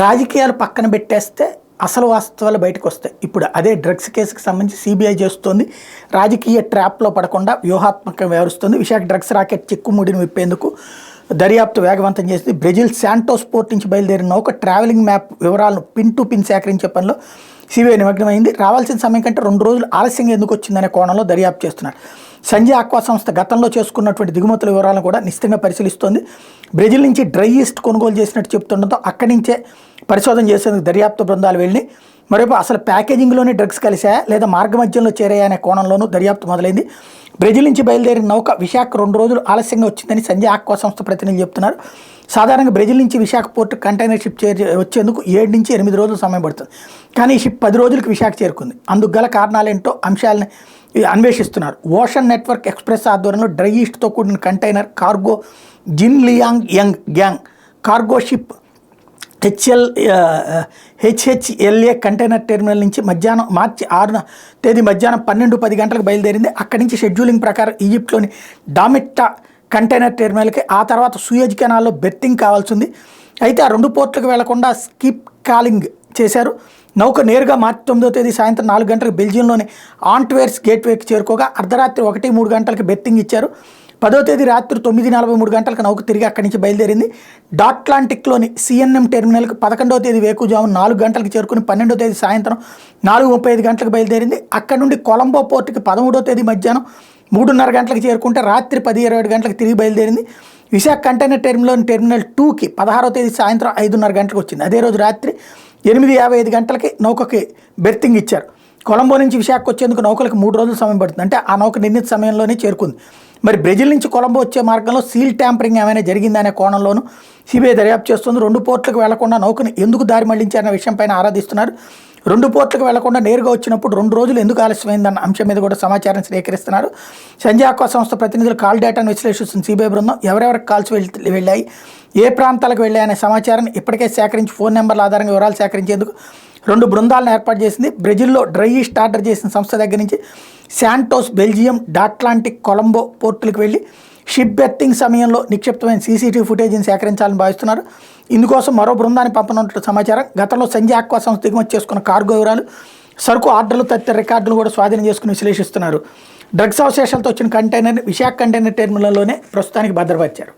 రాజకీయాలు పక్కన పెట్టేస్తే అసలు వాస్తవాలు బయటకు వస్తాయి. ఇప్పుడు అదే డ్రగ్స్ కేసుకు సంబంధించి సిబిఐ చేస్తోంది. రాజకీయ ట్రాప్లో పడకుండా వ్యూహాత్మకంగా వ్యవహరిస్తుంది. విశాఖ డ్రగ్స్ రాకెట్ చిక్కుముడిని విప్పేందుకు దర్యాప్తు వేగవంతం చేసింది. బ్రెజిల్ శాంటోస్ పోర్ట్ నుంచి బయలుదేరిన నౌక ట్రావెలింగ్ మ్యాప్ వివరాలను పిన్ టు పిన్ సేకరించే పనిలో సిబిఐ నిమగ్నమైంది. రావాల్సిన సమయం కంటే 2 రోజులు ఆలస్యంగా ఎందుకు వచ్చిందనే కోణంలో దర్యాప్తు చేస్తున్నారు. సంజయ్ ఆక్వా సంస్థ గతంలో చేసుకున్నటువంటి దిగుమతుల వివరాలను కూడా నిశ్చితంగా పరిశీలిస్తోంది. బ్రెజిల్ నుంచి డ్రై ఈస్ట్ కొనుగోలు చేసినట్టు చెప్తుండటంతో అక్కడి నుంచే పరిశోధన చేసేందుకు దర్యాప్తు బృందాలు వెళ్ళి మరోవైపు అసలు ప్యాకేజింగ్లోనే డ్రగ్స్ కలిసాయా లేదా మార్గ మధ్యంలో చేరాయా అనే కోణంలోనూ దర్యాప్తు మొదలైంది. బ్రెజిల్ నుంచి బయలుదేరిన నౌక విశాఖ 2 రోజులు ఆలస్యంగా వచ్చిందని సంజయ్ ఆక్వా సంస్థ ప్రతినిధులు చెప్తున్నారు. సాధారణంగా బ్రెజిల్ నుంచి విశాఖ పోర్టు కంటైనర్ షిప్ వచ్చేందుకు 7 నుంచి 8 రోజులు సమయం పడుతుంది. కానీ ఈ షిప్ 10 రోజులకు విశాఖ చేరుకుంది. అందుకు గల కారణాలేంటో అంశాలని అన్వేషిస్తున్నారు. ఓషన్ నెట్వర్క్ ఎక్స్ప్రెస్ ఆధ్వర్యంలో డ్రై ఈస్ట్తో కూడిన కంటైనర్ కార్గో జిన్ లియాంగ్ యంగ్ గ్యాంగ్ cargo ship HHLA container terminal నుంచి మార్చి 6న తేదీ మధ్యాహ్నం 12:10 గంటలకు బయలుదేరింది. అక్కడి నుంచి షెడ్యూలింగ్ ప్రకారం ఈజిప్ట్లోని డామిట్టా కంటైనర్ టెర్మినల్కి, ఆ తర్వాత సూయజ్ కెనాల్లో బెర్తింగ్ కావాల్సింది. అయితే ఆ 2 పోర్టులకు వెళ్లకుండా స్కిప్ కాలింగ్ చేశారు. నౌక నేరుగా మార్చి 9వ తేదీ సాయంత్రం 4 గంటలకు బెల్జియంలోని ఆంట్వేర్స్ గేట్వేకి చేరుకోగా అర్ధరాత్రి 1:03 గంటలకు బెర్తింగ్ ఇచ్చారు. 10వ తేదీ రాత్రి 9:43 గంటలకు నౌక తిరిగి అక్కడి నుంచి బయలుదేరింది. డాట్లాంటిక్లోని సిఎన్ఎం టెర్మినల్కి 11వ తేదీ వేకుజాము 4 గంటలకు చేరుకుని 12వ తేదీ సాయంత్రం 4:35 గంటలకు బయలుదేరింది. అక్కడ నుండి కొలంబో పోర్టుకి 13వ తేదీ మధ్యాహ్నం 3:30 గంటలకు చేరుకుంటే రాత్రి 10:27 గంటలకు తిరిగి బయలుదేరింది. విశాఖ కంటైనర్ టెర్మినల్ 2కి 16వ తేదీ సాయంత్రం 5:30 గంటలకు వచ్చింది. అదే రోజు రాత్రి 8:55 గంటలకి నౌకకి బెర్తింగ్ ఇచ్చారు. కొలంబో నుంచి విశాఖకు వచ్చేందుకు నౌకలకు 3 రోజుల సమయం పడుతుంది. అంటే ఆ నౌక నిర్ణీత సమయంలోనే చేరుకుంది. మరి బ్రెజిల్ నుంచి కొలంబో వచ్చే మార్గంలో సీల్ ట్యాంపరింగ్ ఏమైనా జరిగిందనే కోణంలోనూ సిబిఐ దర్యాప్తు చేస్తుంది. 2 పోర్టులకు వెళ్లకుండా నౌకను ఎందుకు దారి మళ్లించారనే విషయంపైన ఆరాధిస్తున్నారు. 2 పోర్టులకు వెళ్లకుండా నేరుగా వచ్చినప్పుడు 2 రోజులు ఎందుకు ఆలస్యమైందన్న అంశం మీద కూడా సమాచారం సేకరిస్తున్నారు. సంజయ్ ఆక్వా సంస్థ ప్రతినిధులు కాల్ డేటాను విశ్లేషిస్తున్న సిబిఐ బృందం ఎవరెవరికి కాల్స్ వెళ్ళాయి, ఏ ప్రాంతాలకు వెళ్ళాయనే సమాచారాన్ని ఇప్పటికే సేకరించి ఫోన్ నెంబర్ల ఆధారంగా వివరాలు సేకరించేందుకు 2 బృందాలను ఏర్పాటు చేసింది. బ్రెజిల్లో డ్రై ఈస్ట్ ఆర్డర్ చేసిన సంస్థ దగ్గర నుంచి శాంటోస్, బెల్జియం, డాట్లాంటిక్, కొలంబో పోర్టులకు వెళ్ళి షిప్ బెర్తింగ్ సమయంలో నిక్షిప్తమైన సీసీటీవీ ఫుటేజీని సేకరించాలని భావిస్తున్నారు. ఇందుకోసం మరో బృందాన్ని పంపనున్నట్లు సమాచారం. గతంలో సంజయ్ ఆక్వా సంస్థ దిగుమతి చేసుకున్న కార్గో వివరాలు, సరుకు ఆర్డర్లు తదితర రికార్డులు కూడా స్వాధీనం చేసుకుని విశ్లేషిస్తున్నారు. డ్రగ్స్ అవశేషాలతో వచ్చిన కంటైనర్ని విశాఖ కంటైనర్ టెర్మినల్లోనే ప్రస్తుతానికి భద్రపరిచారు.